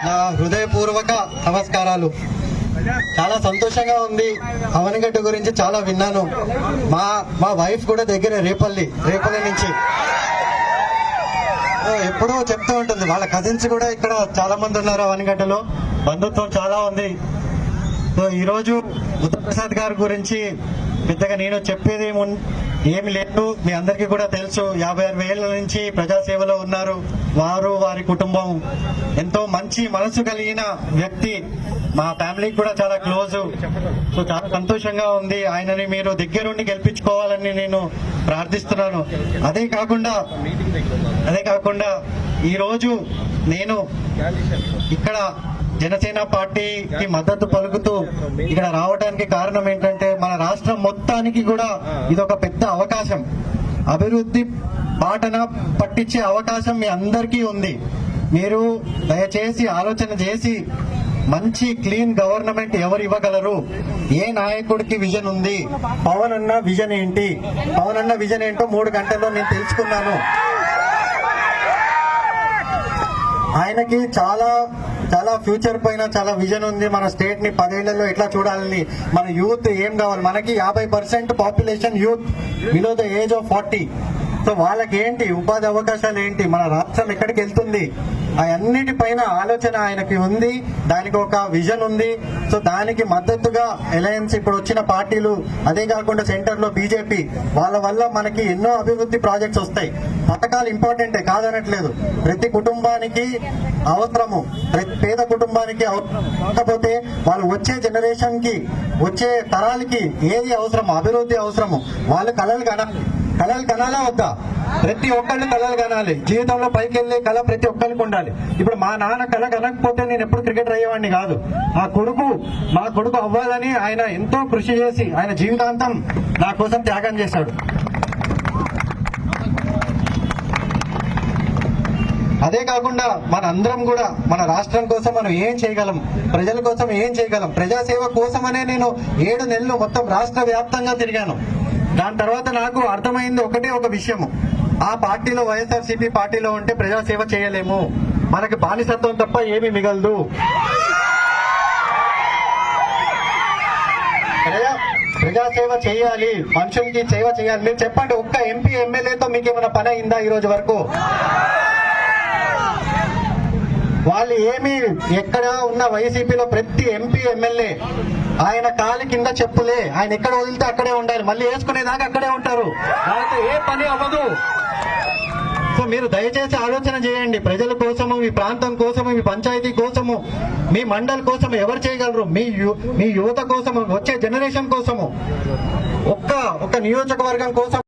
నా హృదయపూర్వక నమస్కారాలు. చాలా సంతోషంగా ఉంది. అవనిగడ్డ గురించి చాలా విన్నాను. మా వైఫ్ కూడా దగ్గరే రేపల్లి నుంచి ఎప్పుడూ చెప్తూ ఉంటుంది. వాళ్ళ కజిన్స్ కూడా ఇక్కడ చాలా మంది ఉన్నారు. అవనిగడ్డలో బంధుత్వం చాలా ఉంది. సో ఈరోజు బుద్ధప్రసాద్ గారి గురించి పెద్దగా నేను చెప్పేది ఏమి లేదు. మీ అందరికీ కూడా తెలుసు. 56 ఏళ్ల నుంచి ప్రజాసేవలో ఉన్నారు. వారి కుటుంబం ఎంతో మంచి మనసు కలిగిన వ్యక్తి. మా ఫ్యామిలీకి కూడా చాలా క్లోజ్. సో చాలా సంతోషంగా ఉంది. ఆయనని మీరు దగ్గరుండి గెలిపించుకోవాలని నేను ప్రార్థిస్తున్నాను. అదే కాకుండా ఈరోజు నేను ఇక్కడ జనసేన పార్టీకి మద్దతు పలుకుతూ ఇక్కడ రావడానికి కారణం ఏంటంటే, మన రాష్ట్రం మొత్తానికి కూడా ఇదొక పెద్ద అవకాశం. అభివృద్ధి బాటన పట్టించే అవకాశం మీ అందరికీ ఉంది. మీరు దయచేసి ఆలోచన చేసి మంచి క్లీన్ గవర్నమెంట్ ఎవరు ఇవ్వగలరు? ఏ నాయకుడికి విజన్ ఉంది? పవన్ అన్న విజన్ ఏంటి? పవన్ అన్న విజన్ ఏంటో 3 గంటల్లో నేను తెలుసుకున్నాను. ఆయనకి చాలా ఫ్యూచర్ పైన చాలా విజన్ ఉంది. మన స్టేట్ ని 10 ఏళ్లలో ఎట్లా చూడాలని, మన యూత్ ఏం కావాలి. మనకి 50% population youth below the age of 40. So వాళ్ళకి ఏంటి ఉపాధి అవకాశాలు ఏంటి, మన రాష్ట్రం ఎక్కడికి వెళ్తుంది, అన్నిటిపైన ఆలోచన ఆయనకి ఉంది. దానికి ఒక విజన్ ఉంది. సో దానికి మద్దతుగా అలయన్స్ ఇప్పుడు వచ్చిన పార్టీలు, అదే కాకుండా సెంటర్ లో బీజేపీ, వాళ్ళ వల్ల మనకి ఎన్నో అభివృద్ధి ప్రాజెక్ట్స్ వస్తాయి. పథకాలు ఇంపార్టెంటే, కాదనట్లేదు. ప్రతి కుటుంబానికి అవసరము, ప్రతి పేద కుటుంబానికి కాకపోతే వాళ్ళు వచ్చే జనరేషన్ కి, వచ్చే తరాలకి ఏది అవసరము, అభివృద్ధి అవసరము. వాళ్ళు కలలు కనాలా వద్దా? ప్రతి ఒక్కళ్ళు కళలు కనాలి. జీవితంలో పైకి వెళ్ళే కళ ప్రతి ఒక్కరికి ఉండాలి. ఇప్పుడు మా నాన్న కళ కనకపోతే నేను ఎప్పుడు క్రికెటర్ అయ్యేవాడిని కాదు. మా కొడుకు అవ్వాలని ఆయన ఎంతో కృషి చేసి ఆయన జీవితాంతం నా కోసం త్యాగం చేశాడు. అదే కాకుండా మన అందరం కూడా మన రాష్ట్రం కోసం మనం ఏం చేయగలం, ప్రజల కోసం ఏం చేయగలం, ప్రజాసేవ కోసమనే నేను 7 నెలలు మొత్తం రాష్ట్ర వ్యాప్తంగా తిరిగాను. దాని తర్వాత నాకు అర్థమైంది ఒక విషయము. ఆ పార్టీలో, వైఎస్ఆర్సీపీ పార్టీలో ఉంటే ప్రజాసేవ చేయలేము. మనకి బానిసత్వం తప్ప ఏమీ మిగలదు. ప్రజాసేవ చేయాలి, మనుషులకి సేవ చేయాలి. మీరు చెప్పండి, ఒక్క ఎంపీ ఎమ్మెల్యేతో మీకేమైనా పని అయిందా ఈ రోజు వరకు? వాళ్ళు ఏమి, ఎక్కడ ఉన్న వైసీపీలో ప్రతి ఎంపీ ఎమ్మెల్యే ఆయన కాలి కింద చెప్పులే. ఆయన ఎక్కడ వదిలితే అక్కడే ఉండాలి, మళ్ళీ వేసుకునేదాకా అక్కడే ఉంటారు. వాళ్ళతో ఏ పని అవ్వదు. సో మీరు దయచేసి ఆలోచన చేయండి. ప్రజల కోసము, మీ ప్రాంతం కోసము, మీ పంచాయతీ కోసము, మీ మండల్ కోసం ఎవరు చేయగలరు? మీ యువత కోసము, వచ్చే జనరేషన్ కోసము, ఒక్క నియోజకవర్గం కోసం